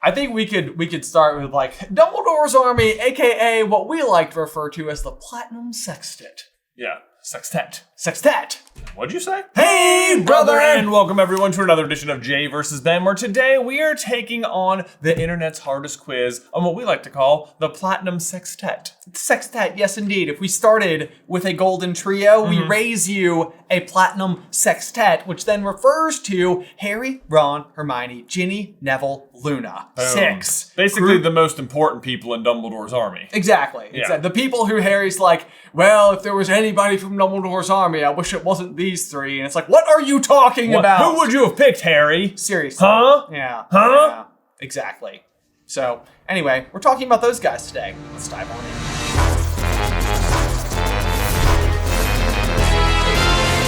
I think we could start with like Dumbledore's army, aka what we like to refer to as the Platinum Sextant. Yeah, Sextet. Sextet. What'd you say? Hey, brother! And welcome everyone to another edition of Jay vs. Ben, where today we are taking on the internet's hardest quiz on what we like to call the Platinum Sextet. Sextet, yes indeed. If we started with a golden trio, we raise you a Platinum Sextet, which then refers to Harry, Ron, Hermione, Ginny, Neville, Luna. Boom. 6. Basically the most important people in Dumbledore's army. Exactly. Yeah. The people who Harry's like, well, if there was anybody from Dumbledore's army, I wish it wasn't these 3. And it's like, what are you talking about? Who would you have picked, Harry? Seriously. Huh? Yeah. Huh? Yeah, exactly. So, anyway, we're talking about those guys today. Let's dive on in.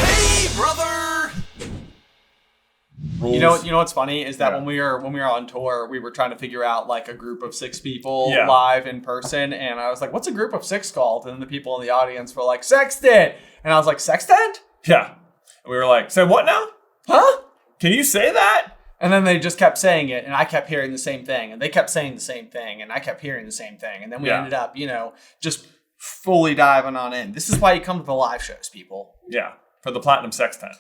Hey, brother! Rules. You know what's funny is that when we were on tour, we were trying to figure out like a group of 6 people live in person, and I was like, "What's a group of 6 called?" And then the people in the audience were like, "Sextant," and I was like, "Sextant?" Yeah. And we were like, say what now? Huh? Can you say that? And then they just kept saying it, and I kept hearing the same thing, and they kept saying the same thing, and I kept hearing the same thing, and then we ended up, just fully diving on in. This is why you come to the live shows, people. Yeah, for the Platinum Sextant.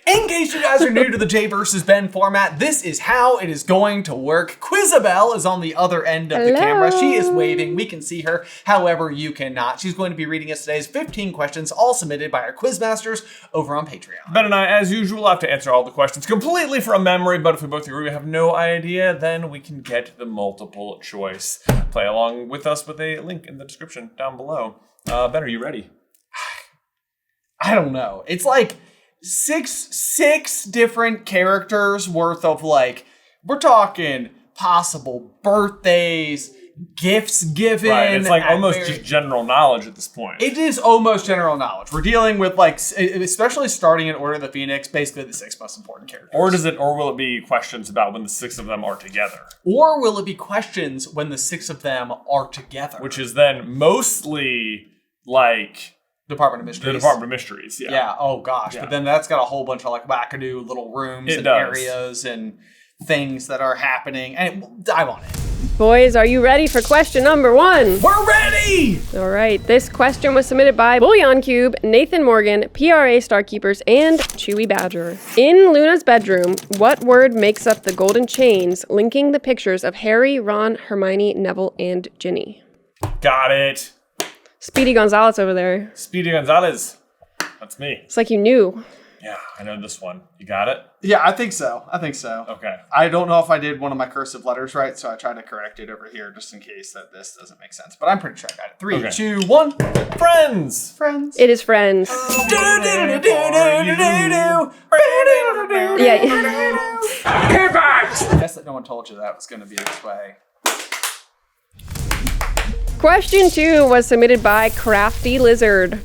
In case you guys are new to the Jay vs. Ben format, this is how it is going to work. Quizabelle is on the other end of the camera. She is waving. We can see her. However, you cannot. She's going to be reading us today's 15 questions, all submitted by our quizmasters over on Patreon. Ben and I, as usual, have to answer all the questions completely from memory, but if we both agree we have no idea, then we can get the multiple choice. Play along with us with a link in the description down below. Ben, are you ready? I don't know. It's like six different characters worth of we're talking possible birthdays, gifts given. Right, it's like almost just general knowledge at this point. It is almost general knowledge. We're dealing with especially starting in Order of the Phoenix, basically the 6 most important characters. Or will it be questions about when the 6 of them are together? Or will it be questions when the 6 of them are together? Which is then mostly like Department of Mysteries. The Department of Mysteries, yeah. Yeah, oh gosh. Yeah. But then that's got a whole bunch of wackadoo little rooms areas and things that are happening. And we'll dive on it. Boys, are you ready for question number 1? We're ready! All right, this question was submitted by Boullion Cube, Nathan Morgan, PRA Starkeepers, and Chewy Badger. In Luna's bedroom, what word makes up the golden chains linking the pictures of Harry, Ron, Hermione, Neville, and Ginny? Got it. Speedy Gonzalez over there. Speedy Gonzalez. That's me. It's like you knew. Yeah, I know this one. You got it? Yeah, I think so. Okay. I don't know if I did one of my cursive letters right, so I tried to correct it over here just in case that this doesn't make sense. But I'm pretty sure I got it. 3, 2, 1. Friends. Friends. It is Friends. Yeah. I guess that no one told you that was going to be this way. Question 2 was submitted by Crafty Lizard.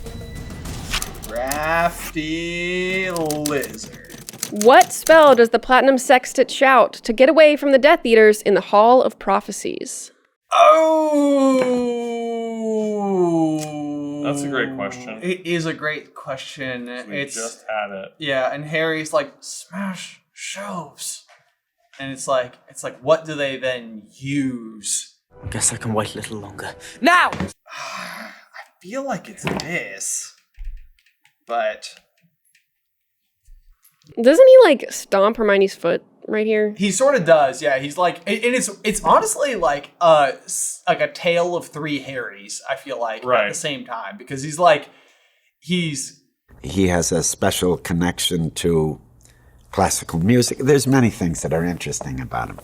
Crafty Lizard. What spell does the Platinum Sextant shout to get away from the Death Eaters in the Hall of Prophecies? Oh! That's a great question. It is a great question. We just had it. Yeah, and Harry's like, smash shelves. And it's like, what do they then use? Guess I can wait a little longer. Now! I feel like it's this. But doesn't he stomp Hermione's foot right here? He sort of does, yeah. He's like, and it's honestly like a tale of 3 Harrys, I feel like, at the same time. Because he has a special connection to classical music. There's many things that are interesting about him.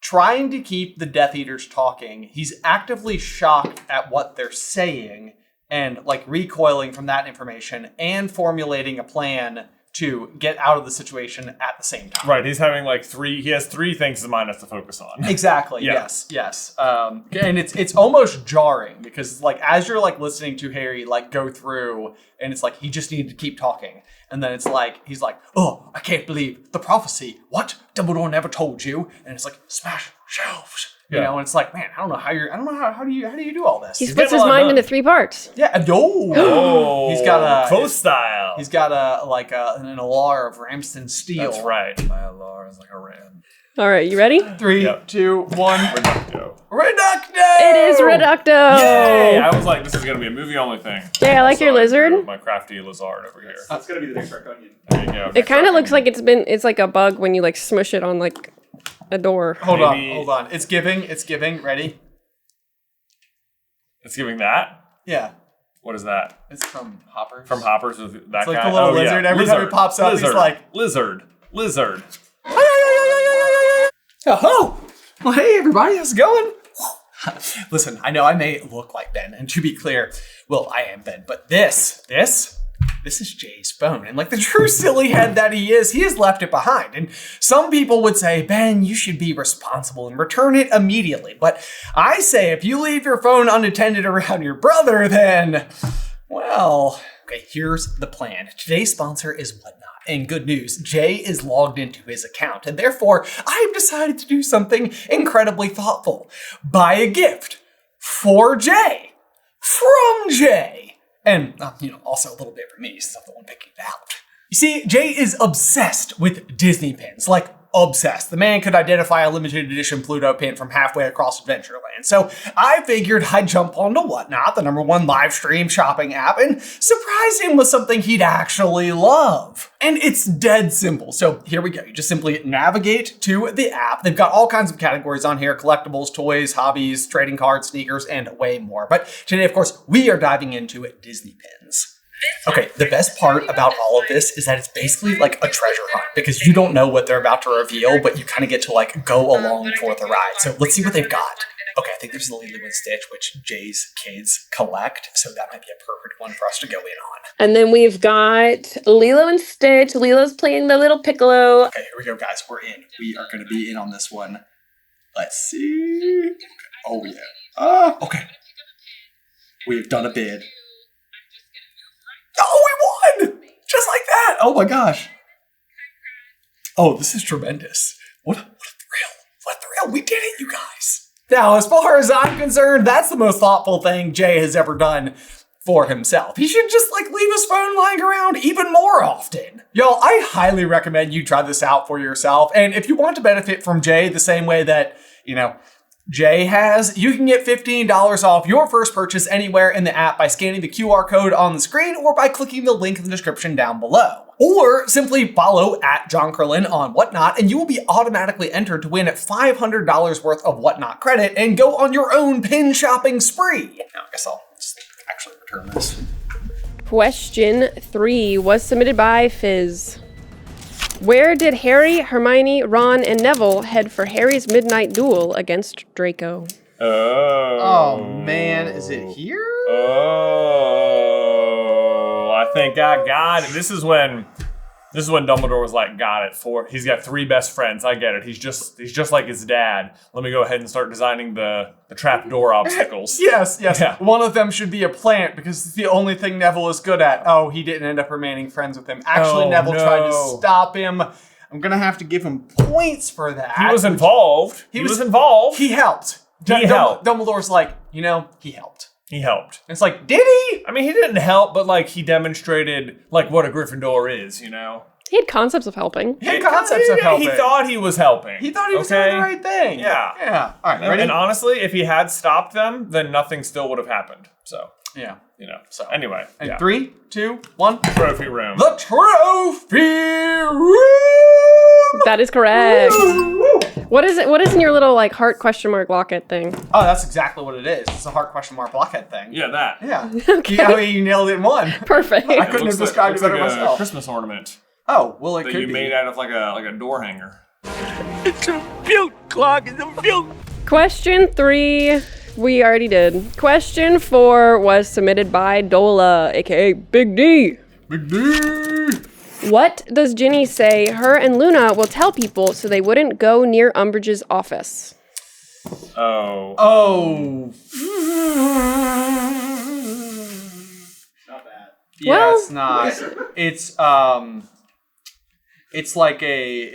Trying to keep the Death Eaters talking, he's actively shocked at what they're saying and recoiling from that information and formulating a plan to get out of the situation at the same time. Right, he's having he has 3 things in mind has to focus on. Exactly, yeah. yes. And it's almost jarring because as you're listening to Harry go through and it's he just needed to keep talking. And then it's he's oh, I can't believe the prophecy. What? Dumbledore never told you. And it's smash shelves. You know, and it's man, I don't know how do you do all this? He splits his mind into 3 parts. Yeah. Oh. He's got a close style. He's got an alar of Ramston steel. That's right. My alar is like a ram. All right, you ready? 3, Yep. 2, 1. Reducto. Reducto! It is Reducto. Yay! I was like, this is gonna be a movie-only thing. Yeah, I like your lizard. My crafty lizard over here. That's gonna be the next Dark Onion. There you go. It kind of looks like it's like a bug when you like smush it on like a door. Hold Maybe- on. It's giving. Ready? It's giving that. Yeah. What is that? It's from Hoppers. From Hoppers with that It's like guy. the little Oh, lizard. Yeah. Every time he pops up, he's lizard. like- lizard. Oh, well, hey everybody, how's it going? Listen, I know I may look like Ben, and to be clear, well, I am Ben, but this is Jay's phone. And like the true silly head that he has left it behind. And some people would say, Ben, you should be responsible and return it immediately. But I say, if you leave your phone unattended around your brother, then, well, okay, here's the plan. Today's sponsor is Whatnot. And good news, Jay is logged into his account, and therefore I've decided to do something incredibly thoughtful. Buy a gift for Jay, from Jay, and also a little bit for me, since I'm the one picking it out. You see, Jay is obsessed with Disney pins, like obsessed. The man could identify a limited edition Pluto pin from halfway across Adventureland. So I figured I'd jump onto Whatnot, the #1 live stream shopping app, and surprise him with something he'd actually love. And it's dead simple. So here we go. You just simply navigate to the app. They've got all kinds of categories on here: collectibles, toys, hobbies, trading cards, sneakers, and way more. But today, of course, we are diving into Disney pins. Okay, the best part about all of this is that it's basically like a treasure hunt, because you don't know what they're about to reveal, but you kind of get to like go along for the ride. So let's see what they've got. Okay, I think there's the Lilo and Stitch, which Jay's kids collect, so that might be a perfect one for us to go in on. And then we've got Lilo and Stitch. Lilo's playing the little Piccolo. Okay, here we go, guys. We're in. We are going to be in on this one. Let's see. Oh, yeah. Okay. We've done a bid. Oh, we won! Just like that! Oh my gosh. Oh, this is tremendous. What a thrill. What a thrill. We did it, you guys. Now, as far as I'm concerned, that's the most thoughtful thing Jay has ever done for himself. He should just leave his phone lying around even more often. Y'all, I highly recommend you try this out for yourself. And if you want to benefit from Jay the same way that, Jay has, you can get $15 off your first purchase anywhere in the app by scanning the QR code on the screen or by clicking the link in the description down below. Or simply follow @JohnCarlin on Whatnot and you will be automatically entered to win $500 worth of Whatnot credit and go on your own pin shopping spree. Now, I guess I'll just actually return this. Question 3 was submitted by Fizz. Where did Harry, Hermione, Ron, and Neville head for Harry's midnight duel against Draco? Oh man, is it here? Oh, I think I got it. This is when Dumbledore was like, got it. He's got 3 best friends. I get it. He's just like his dad. Let me go ahead and start designing the trapdoor obstacles. Yes. Yeah. One of them should be a plant because it's the only thing Neville is good at. Oh, he didn't end up remaining friends with him. Actually, Oh, Neville tried to no. stop him. I'm gonna have to give him points for that. He was involved. He was involved. He helped. helped. Dumbledore's like, he helped. He helped. And it's like, did he? I mean, he didn't help, but he demonstrated what a Gryffindor is, He had concepts of helping. He had concepts of helping. He thought he was helping. He thought he was doing the right thing. Yeah. Yeah. All right, ready? And honestly, if he had stopped them, then nothing still would have happened. So, yeah. So anyway. And yeah. 3, 2, 1. Trophy room. The trophy room! That is correct. What is it? What is in your little heart question mark locket thing? Oh, that's exactly what it is. It's a heart question mark blockhead thing. Yeah, that. Yeah. Okay. You nailed it in one. Perfect. I couldn't have described it better like myself. a Christmas ornament Oh, well, it that could you be. made out of like a door hanger. It's a beaut, Clog. It's a beaut. Question 3, we already did. Question 4 was submitted by Dola, aka Big D. Big D! What does Ginny say her and Luna will tell people so they wouldn't go near Umbridge's office? Oh. Oh. Not bad. Yeah, Well- it's not. It's like a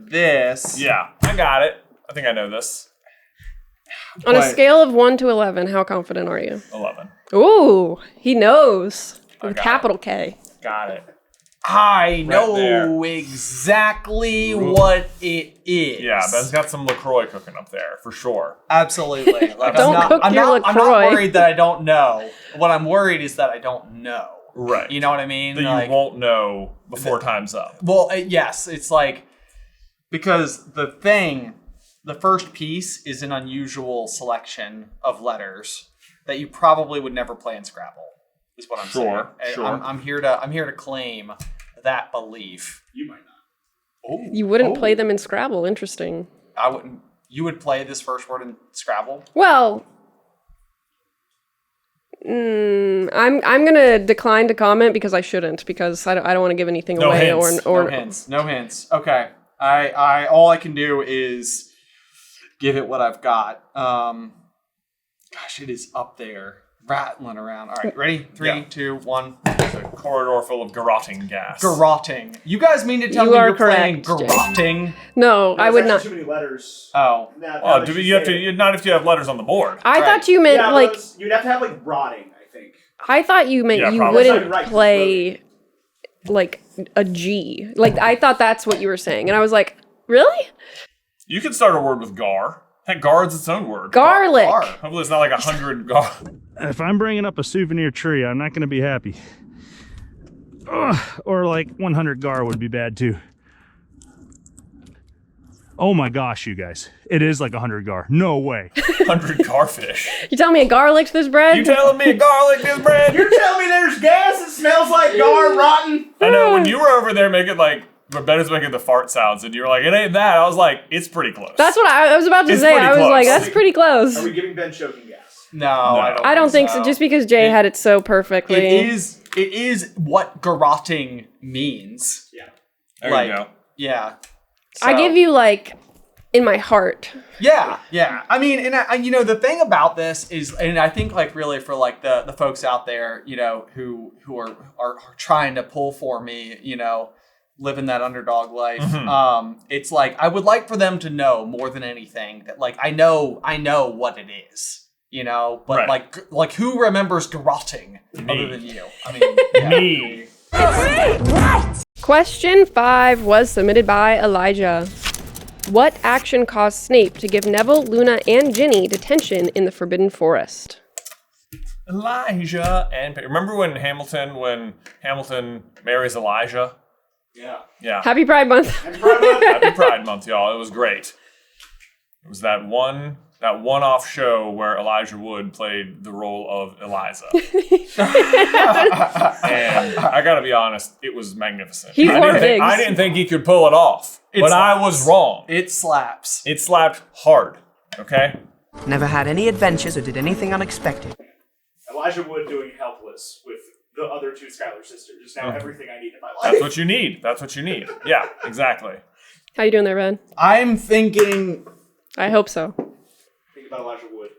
this. Yeah, I got it. I think I know this. On a But- scale of 1 to 11, how confident are you? 11. Ooh, he knows. I With got capital K. Got it. I know there. exactly what it is. Yeah, Ben's got some LaCroix cooking up there, for sure. Absolutely. Like, Don't cook your I'm not LaCroix. worried that I don't know. What I'm worried is that I don't know. Right. You know what I mean? That Like, you won't know before time's up. well, yes. It's like, because the first piece is an unusual selection of letters that you probably would never play in Scrabble, is what I'm saying. Sure. I'm here to claim that belief. You might not. You wouldn't play them in Scrabble. Interesting. I wouldn't. You would play this first word in Scrabble? Well, I'm gonna decline to comment because I shouldn't, because I don't want to give anything No away hints. or No hints. Okay. I all I can do is give it what I've got. Gosh, it is up there, rattling around. All right, ready? 3, 2, 1. It's a corridor full of garroting gas. Garroting. You guys mean to tell You me are you're playing correct, Jay. garroting? No, I would not. Too many letters. Oh. Well, you have to, not if you have letters on the board. I Right. thought you meant Yeah, like. you'd have to have like rotting, I think. I thought you meant Yeah, you probably. wouldn't Right, play like a G. Like I thought that's what you were saying, and I was like, really? You could start a word with gar. Heck, gar is its own word. Garlic. Gar. Hopefully it's not like 100 gar. If I'm bringing up a souvenir tree, I'm not going to be happy. Ugh, or like 100 gar would be bad too. Oh my gosh, you guys. It is like 100 gar. No way. 100 garfish. You telling me a garlic this bread? You telling me a garlic this bread? You're telling me there's gas that smells like gar rotten? I know, when you were over there making like, Ben is making the fart sounds, and you were like, it ain't that. I was like, it's pretty close. That's what I was about to It's say. pretty I was close. like, that's pretty close. Are we giving Ben choking gas? No, I I don't think so. Just because Jay had it so perfectly. It is what garroting means. Yeah. There like, you go. Yeah. I So- give you like in my heart. Yeah. I mean, and you know, the thing about this is, and I think like really for like the folks out there, you know, who are trying to pull for me, you know, living that underdog life. It's like I would like for them to know more than anything that like I know what it is, you know, but Right. like who remembers garroting other than you? I mean, yeah. Me. Question 5 was submitted by Elijah. What action caused Snape to give Neville, Luna, and Ginny detention in the Forbidden Forest? Elijah and remember when Hamilton marries Elijah? Yeah. Happy Pride Month. Happy Pride Month, y'all. It was great. It was that one-off show where Elijah Wood played the role of Eliza. And I gotta be honest, it was magnificent. He wore wigs. I didn't think he could pull it off, but I was wrong. It slaps. It slapped hard, okay? Never had any adventures or did anything unexpected. Elijah Wood doing Helpless with the other two Schuyler sisters is now everything I need in my life. That's what you need. That's what you need. Yeah, exactly. How you doing there, Ben? I'm thinking. I hope so. Think about Elijah Wood.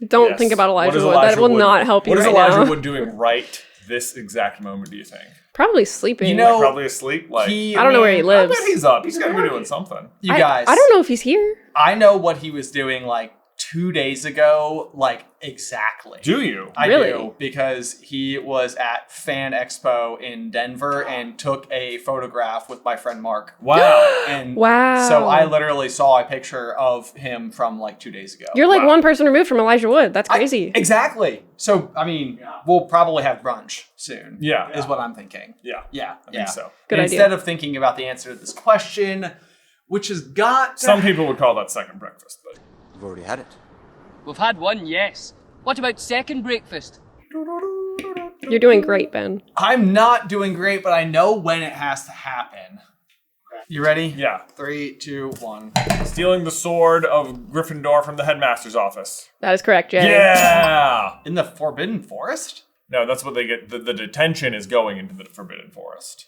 Don't Yes. think about What Elijah is Wood. That will Wood- not help you What is right Elijah now. Wood doing right this exact moment, do you think? Probably sleeping. You know, Probably asleep? Like, I don't know where he I lives. bet he's up. He's gotta be doing something. You guys. I don't know if he's here. I know what he was doing like 2 days ago, like exactly. Do you? I Really? do, because he was at Fan Expo in Denver and took a photograph with my friend Mark. Wow. And Wow. so I literally saw a picture of him from like 2 days ago. You're like Wow. one person removed from Elijah Wood. That's crazy. Exactly. So, I mean, we'll probably have brunch soon. Yeah. Is what I'm thinking. Yeah. Yeah. I think so. Good And idea. Instead of thinking about the answer to this question, which has got to Some people would call that second breakfast, but You've already had it. We've had one, yes. What about second breakfast? You're doing great, Ben. I'm not doing great, but I know when it has to happen. You ready? yeah. 3, 2, 1. Stealing the sword of Gryffindor from the headmaster's office. That is correct, Jay. Yeah. In the Forbidden Forest? No, that's what they get. The detention is going into the Forbidden Forest.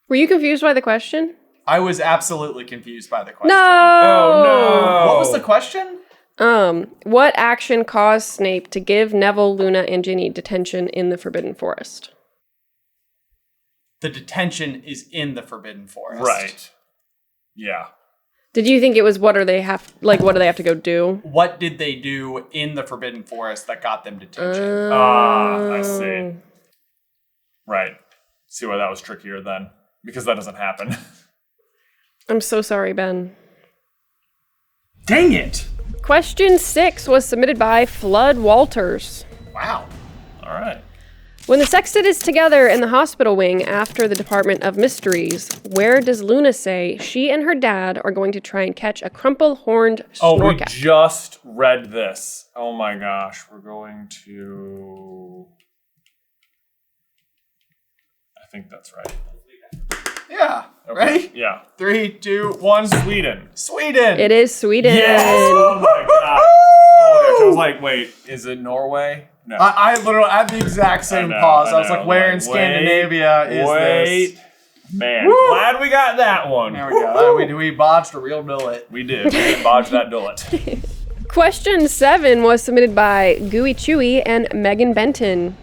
Were you confused by the question? I was absolutely confused by the question. No. Oh no! What was the question? What action caused Snape to give Neville, Luna, and Ginny detention in the Forbidden Forest? The detention is in the Forbidden Forest. Right. Yeah. Did you think it was what do they have to go do? What did they do in the Forbidden Forest that got them detention? I see. Right. See why that was trickier then. Because that doesn't happen. I'm so sorry, Ben. Dang it! Question 6 was submitted by Flood Walters. Wow. All right. When the sextet is together in the hospital wing after the Department of Mysteries, where does Luna say she and her dad are going to try and catch a crumple-horned Oh, we snorcat? just read this. Oh my gosh. We're going to... I think that's right. Yeah. Okay. Ready? Yeah. 3, 2, 1. Sweden. Sweden. It is Sweden. Yes! Oh my god. Oh, I was like, wait, is it Norway? No. I literally had the exact same I know, pause. I I was know. like, where in Wait, Scandinavia is Wait. this? Man, Woo! glad we got that one. There we go. We botched a real billet. We did. We did bodge that dullet. Question 7 was submitted by GooeyChewie and Meagan Benton.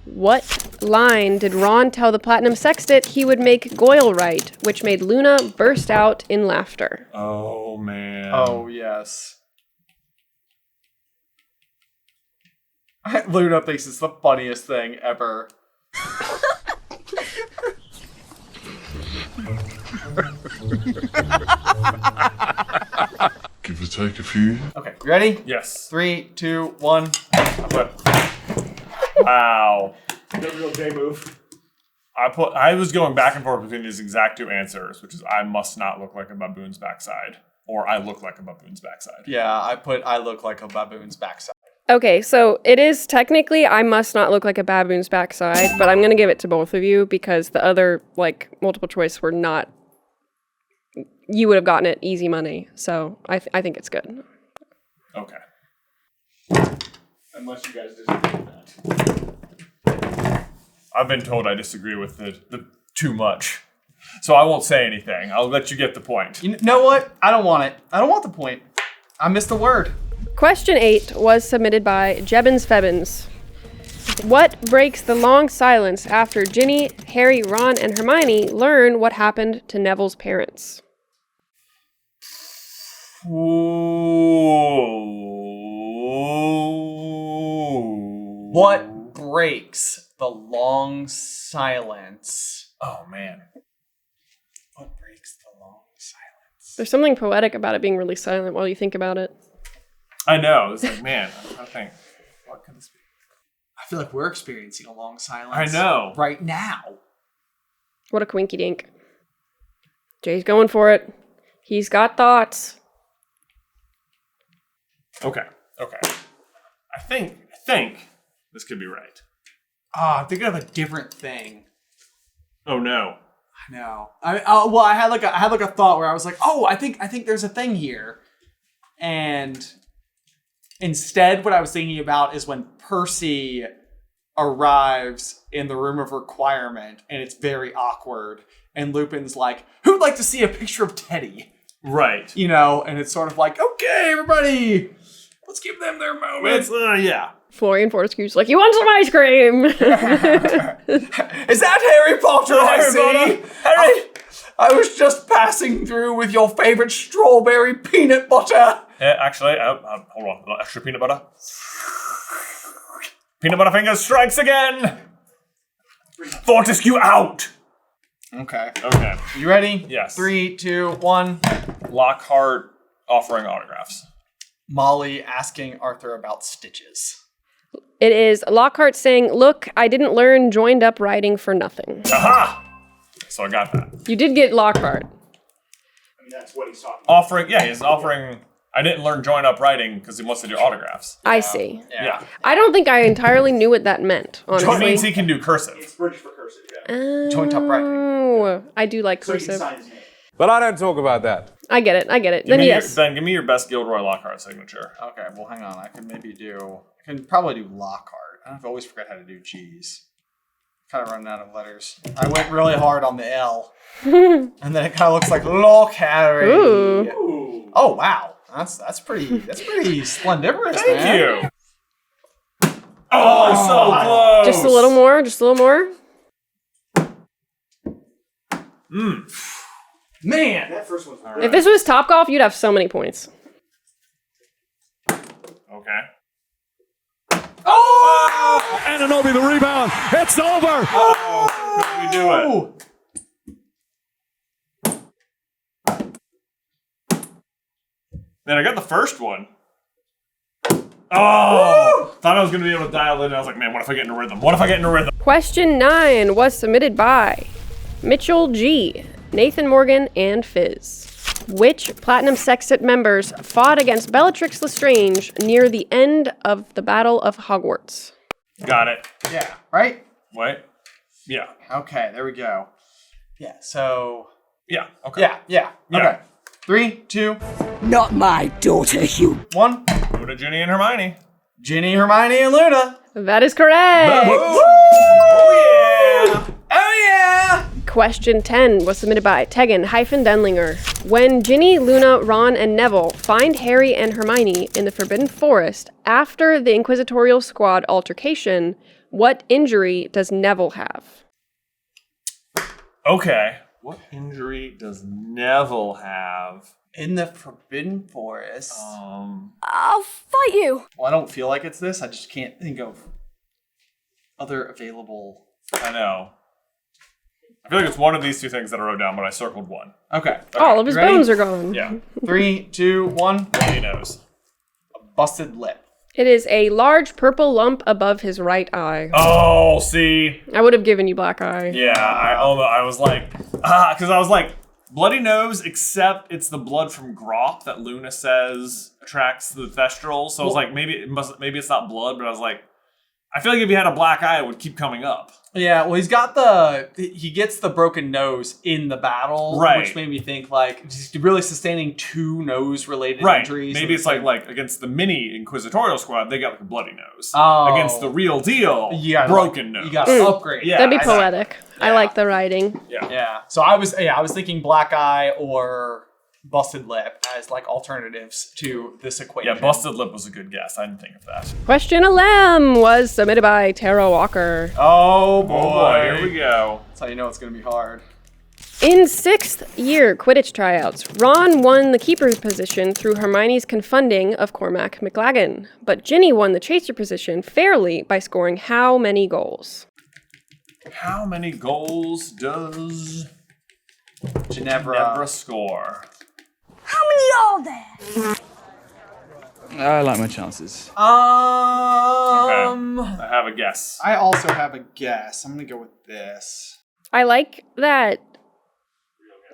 What line did Ron tell the Platinum Sextant he would make Goyle write, which made Luna burst out in laughter? Oh, man. Oh, yes. Luna thinks it's the funniest thing ever. Give or take a few. Okay, you ready? Yes. 3, 2, 1. Wow. The real J move. I was going back and forth between these exact two answers, which is I must not look like a baboon's backside, or I look like a baboon's backside. Yeah, I look like a baboon's backside. Okay, so it is technically I must not look like a baboon's backside, but I'm going to give it to both of you because the other, like, multiple choice were not... You would have gotten it easy money, so I think it's good. Okay. Unless you guys disagree with that. I've been told I disagree with the too much. So I won't say anything. I'll let you get the point. You know what? I don't want it. I don't want the point. I missed the word. Question 8 was submitted by Jebins Febins. What breaks the long silence after Ginny, Harry, Ron, and Hermione learn what happened to Neville's parents? What breaks the long silence? Oh, man. What breaks the long silence? There's something poetic about it being really silent while you think about it. I know. It's like, man, I think, what could this be? I feel like we're experiencing a long silence. I know. Right now. What a quinky dink. Jay's going for it. He's got thoughts. Okay. I think this could be right. Ah, I'm thinking of a different thing. Oh, no. I know. I had like a thought where I was like, oh, I think there's a thing here, and instead, what I was thinking about is when Percy arrives in the room of requirement, and it's very awkward, and Lupin's like, "Who'd like to see a picture of Teddy?" Right. You know, and it's sort of like, okay, everybody, let's give them their moment. Yeah. Florian Fortescue's like, you want some ice cream? Is that Harry Potter I see? Harry, I was just passing through with your favorite strawberry peanut butter. Actually, hold on. Extra peanut butter. Peanut butter fingers strikes again. Fortescue out. Okay. You ready? Yes. 3, 2, 1. Lockhart offering autographs. Molly asking Arthur about stitches. It is Lockhart saying, look, I didn't learn joined up writing for nothing. Aha! So I got that. You did get Lockhart. I mean, that's what he's talking about. Offering, yeah, he's offering. I didn't learn join up writing because he wants to do autographs. I see. Yeah. I don't think I entirely knew what that meant, honestly. It means he can do cursive. It's British for cursive, yeah. Joint up writing. Oh, I do like So he can cursive. sign his name. But I don't talk about that. I get it. Give Then yes. Ben, give me your best Gilderoy Lockhart signature. Okay, well, hang on. I can probably do Lockhart. I always forget how to do G's. Kind of running out of letters. I went really hard on the L. And then it kind of looks like Lockhart. Ooh. Oh, wow. That's pretty splendiferous, Thank man. you. Oh, so close. Just a little more. Man. That first one's If this was Topgolf, you'd have so many points. Okay. Oh! Ananobi, the rebound. It's over. Oh, we do it. Man, I got the first one. Oh! Thought I was going to be able to dial in. I was like, man, what if I get in a rhythm? What if I get in a rhythm? Question 9 was submitted by Michell G, Nathan Morgan, and Fizz. Which Platinum Sextant members fought against Bellatrix Lestrange near the end of the Battle of Hogwarts? Got it. Yeah, right? Wait. Yeah. Okay, there we go. Yeah, so... Yeah. Okay. Yeah. Okay. 3, 2, Not my daughter, Hugh. 1. Go to Ginny and Hermione. Ginny, Hermione, and Luna. That is correct. Oh yeah! Oh yeah! Question 10 was submitted by Teghan Denlinger. When Ginny, Luna, Ron, and Neville find Harry and Hermione in the Forbidden Forest after the Inquisitorial Squad altercation, what injury does Neville have? Okay. What injury does Neville have? In the Forbidden Forest. I'll fight you. Well, I don't feel like it's this. I just can't think of other available. I know. I feel like it's one of these two things that I wrote down, but I circled one. Okay. All of his You ready? bones are gone. Yeah. 3, 2, 1. He knows. A busted lip. It is a large purple lump above his right eye. Oh, see. I would have given you black eye. Yeah, I was like, because I was like, bloody nose, except it's the blood from Grop that Luna says attracts the Thestral. So I was like, maybe it's not blood, but I was like, I feel like if he had a black eye, it would keep coming up. Yeah, well, he gets the broken nose in the battle, Right. which made me think like he's really sustaining 2 nose-related Right. injuries. Maybe it's like against the mini Inquisitorial Squad, they got like a bloody nose. Oh. Against the real deal, Yeah, broken nose. You got to upgrade. Yeah, That'd be I- poetic. I like the writing. Yeah. So I was thinking black eye or busted lip as like alternatives to this equation. Yeah, busted lip was a good guess. I didn't think of that. Question 11 was submitted by Tara Walker. Oh Oh boy. boy, here we go. That's how you know it's gonna be hard. In 6th year Quidditch tryouts, Ron won the keeper's position through Hermione's confunding of Cormac McLaggen, but Ginny won the chaser position fairly by scoring how many goals? How many goals does Ginevra. score? How many are there? I like my chances. Okay. I have a guess. I also have a guess. I'm gonna go with this. I like that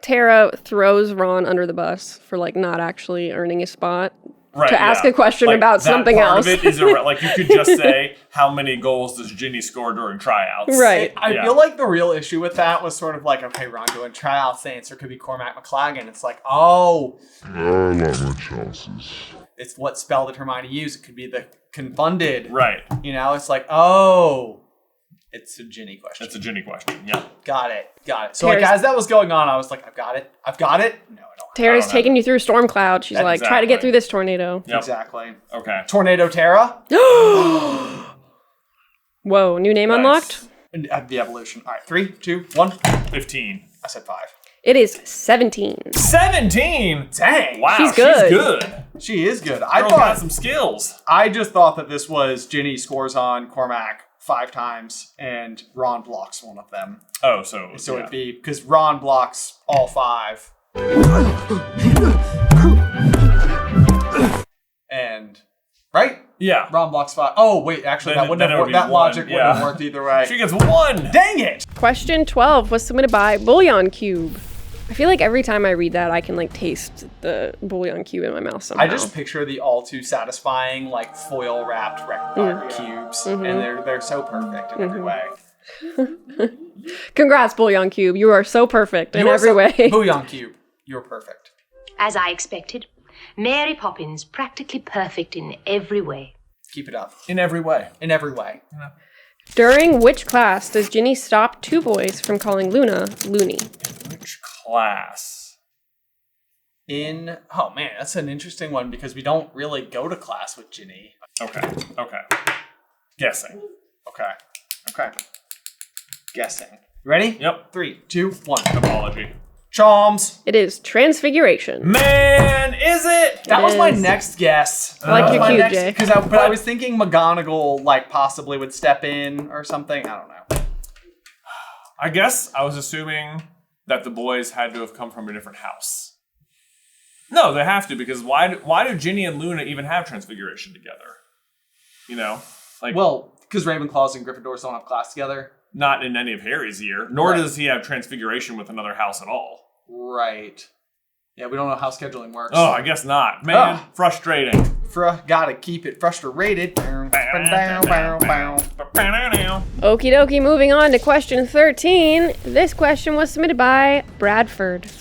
Tara throws Ron under the bus for like not actually earning a spot. Right, to ask a question Like, about that something part else. Of it is like you could just say how many goals does Ginny score during tryouts? Right. I feel like the real issue with that was sort of like, okay, Ron doing tryouts, the answer could be Cormac McLaggen. It's like, oh, I like my chances. it's what spell did Hermione use? It could be the confunded. Right. You know, it's like, oh, it's a Ginny question. It's a Ginny question. Yeah. Got it. So like Tara's- as that was going on, I was like, I've got it. No, I don't. Tara's I don't taking you through storm cloud. She's like, try to get Exactly. through this tornado. Yep. Exactly. Okay. Tornado Tara. Whoa, new name Nice. unlocked? And, the evolution. All right, 3, 2, 1. 15. I said 5. It is 17. 17. Dang. Wow. She's good. She's good. She is good. I Girl's got thought. some skills. I just thought that this was Ginny scores on Cormac 5 times and Ron blocks one of them. Oh, so So yeah. it'd be because Ron blocks all 5. And right? Yeah. Ron blocks 5. Oh wait, actually Then- that wouldn't then have it would worked. be That one, logic wouldn't have yeah. worked either way. She gets 1. Dang it! Question 12 was submitted by Boullion Cube. I feel like every time I read that, I can like taste the Boullion Cube in my mouth somehow. I just picture the all too satisfying like foil wrapped cubes, and they're so perfect in every way. Congrats, Boullion Cube. You are so perfect in You are every so- way. Bouillon Cube, you're perfect. As I expected, Mary Poppins practically perfect in every way. Keep it up. In every way. In every way. During which class does Ginny stop 2 boys from calling Luna Loony? Which class? Oh man, that's an interesting one because we don't really go to class with Ginny. Okay. Guessing. Okay. Guessing. Ready? Yep. 3, 2, 1. Apology. Choms. It is Transfiguration. Man, is it? That was my next guess. I like your cube, Jay. But I was thinking McGonagall like possibly would step in or something. I don't know. I guess I was assuming that the boys had to have come from a different house. No, they have to, because why do Ginny and Luna even have Transfiguration together? You know? Well, because Ravenclaws and Gryffindors don't have class together. Not in any of Harry's year, nor does he have Transfiguration with another house at all. Right. Yeah, we don't know how scheduling works. Oh, I guess not. Man, frustrating. Gotta keep it frustrated. Okie dokie, moving on to question 13. This question was submitted by Bradford.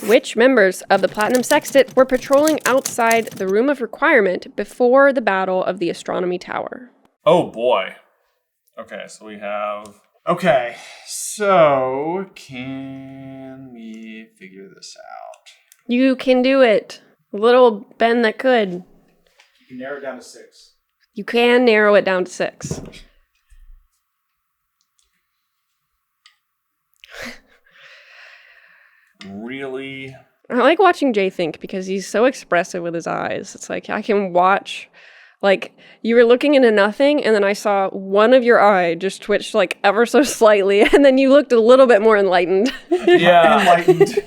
Which members of the Platinum Sextant were patrolling outside the Room of Requirement before the Battle of the Astronomy Tower? Oh boy. Okay, so we have... Okay, so can we figure this out? You can do it. Little Ben that could. You can narrow it down to 6. You can narrow it down to 6. Really? I like watching Jay think because he's so expressive with his eyes. It's like I can watch, like you were looking into nothing and then I saw one of your eye just twitch like ever so slightly and then you looked a little bit more enlightened. Yeah. Enlightened.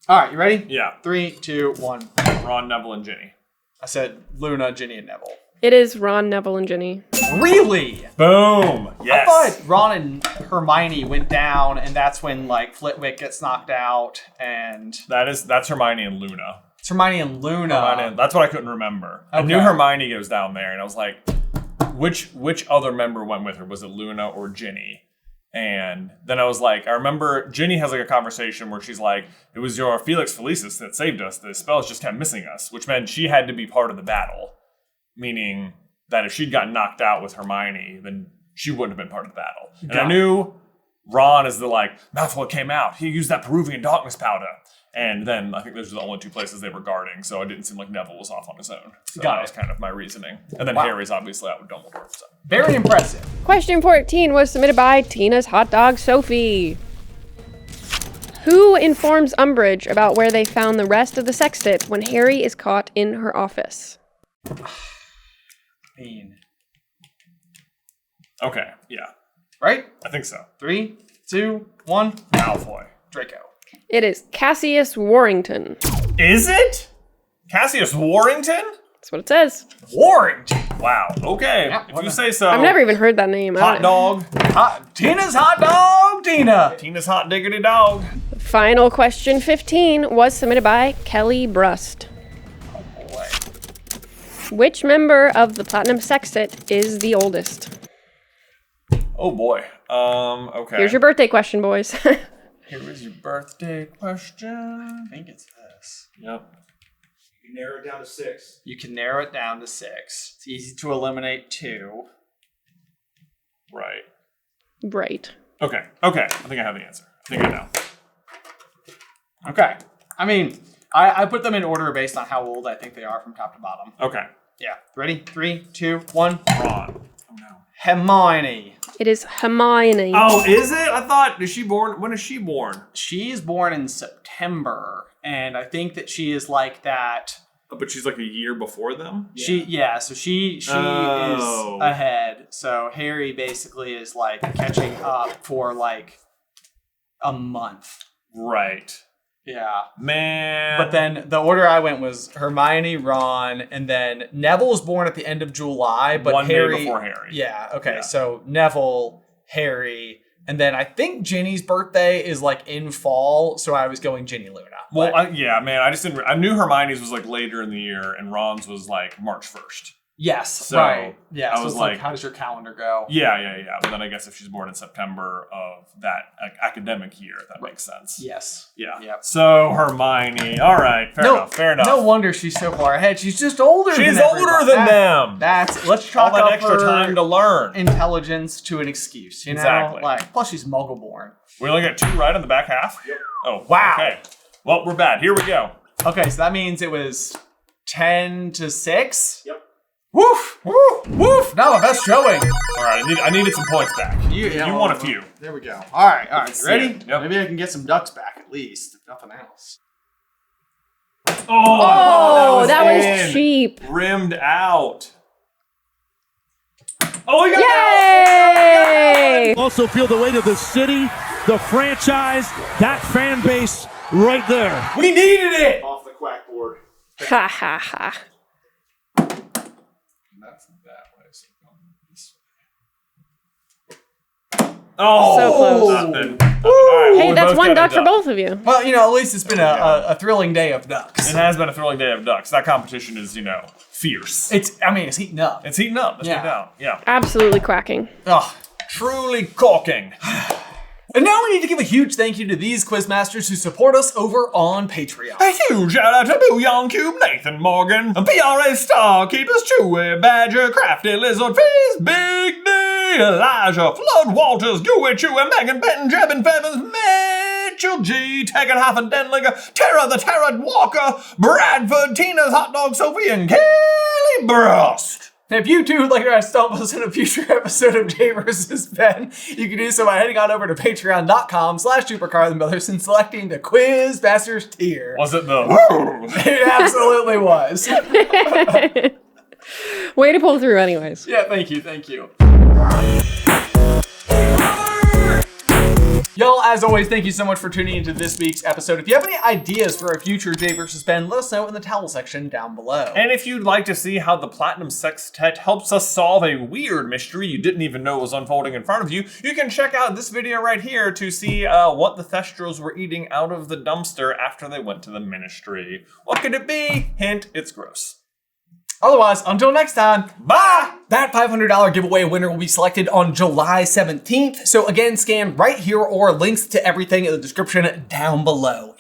All right, you ready? Yeah. 3, 2, 1. Ron, Neville, and Ginny. I said Luna, Ginny, and Neville. It is Ron, Neville, and Ginny. Really? Boom. Yes. I thought Ron and Hermione went down, and that's when like Flitwick gets knocked out, and that's Hermione and Luna. It's Hermione and Luna. That's what I couldn't remember. Okay. I knew Hermione goes down there, and I was like, which other member went with her? Was it Luna or Ginny? And then I was like, I remember Ginny has like a conversation where she's like, it was your Felix Felicis that saved us. The spells just kept missing us, which meant she had to be part of the battle. Meaning that if she'd gotten knocked out with Hermione, then she wouldn't have been part of the battle. And I knew Ron is the like, Malfoy came out. He used that Peruvian darkness powder. And then I think those were the only 2 places they were guarding, so it didn't seem like Neville was off on his own. So that was kind of my reasoning. And then Harry's obviously out with Dumbledore. So. Very impressive. Question 14 was submitted by Tina's Hotdog Sophie. Who informs Umbridge about where they found the rest of the sextant when Harry is caught in her office? Okay, yeah. Right? I think so. 3, 2, 1. Malfoy. Draco. It is Cassius Warrington. Is it? Cassius Warrington? That's what it says. Warrington. Wow. Okay. Yeah, if you say so. I've never even heard that name. Hot dog. Tina's hot dog. Tina's hot diggity dog. Final question 15 was submitted by Kelly Brust. Oh boy. Which member of the Platinum Sextant is the oldest? Oh boy. Okay. Here's your birthday question, boys. Here is your birthday question. I think it's this. Yep. You can narrow it down to 6. You can narrow it down to 6. It's easy to eliminate 2. Right. Right. Okay. I think I have the answer. I think I know. Okay. I mean, I put them in order based on how old I think they are from top to bottom. Okay. Yeah. Ready? 3, 2, 1. Ron. Oh no. Hermione. It is Hermione. Oh, is it? I thought, is she born? When is she born? She's born in September, and I think that she is like that. Oh, but she's like a year before them? So she is ahead. So Harry basically is like catching up for like a month. Right. Yeah. Man. But then the order I went was Hermione, Ron, and then Neville was born at the end of July, but One Harry... day before Harry. Yeah, okay. Yeah. So Neville, Harry, and then I think Ginny's birthday is like in fall, so I was going Ginny Luna. Well, I just didn't... I knew Hermione's was like later in the year, and Ron's was like March 1st. Yes, So, right. Yeah, I so was it's like, like, how does your calendar go? Yeah. But then I guess if she's born in September of that academic year, that makes sense. Yes. Yeah. Yep. So Hermione. All right. Fair enough. No wonder she's so far ahead. She's just older than She's everybody. older than them. Let's chalk all that up extra her time to learn. intelligence to an excuse, you know? Exactly. Like, plus she's Muggle born. We only got 2 right on the back half? Yep. Oh, wow. Okay. Well, we're bad. Here we go. Okay, so that means it was 10-6? Yep. Woof! Woof! Now my best showing. All right, I needed some points back. You won a few. There we go. All right. You ready? Yep. Maybe I can get some ducks back at least, if nothing else. Oh, that was cheap. Rimmed out. Oh, we got Yay! Also feel the weight of the city, the franchise, that fan base right there. We needed it! Off the quack board. Ha ha ha. Oh, so close. Nothing. All right, Hey, we that's both one got a duck for both of you. Well, at least it's been a thrilling day of ducks. It has been a thrilling day of ducks. That competition is, fierce. It's heating up. It's heating up. There's no doubt. Yeah. Absolutely quacking. Ugh. Truly corking. And now we need to give a huge thank you to these quizmasters who support us over on Patreon. A huge shout out to Boullion Cube, Nathan Morgan, PRA Star Keepers, Chewy, Badger, Crafty, Lizard, Face, Big D, Elijah, Flood, Walters, GooeyChewie, Meagan, Benton, Jebins, Febins, Michell, G, Teghan, Hartford, Denlinger, Tara the Terror, Walker, Bradferd, Tina's Hotdog, Sophie, and Kelly Brust. If you too would like to stump us in a future episode of J vs. Ben, you can do so by heading on over to patreon.com/SuperCarlinBrothers and selecting the Quizmasters tier. Was it the... It absolutely was. Way to pull through anyways. Yeah, thank you. Y'all, as always, thank you so much for tuning into this week's episode. If you have any ideas for a future J vs. Ben, let us know in the towel section down below. And if you'd like to see how the Platinum Sextant helps us solve a weird mystery you didn't even know was unfolding in front of you, you can check out this video right here to see what the Thestrals were eating out of the dumpster after they went to the ministry. What could it be? Hint, it's gross. Otherwise, until next time, bye! That $500 giveaway winner will be selected on July 17th. So again, scan right here or links to everything in the description down below.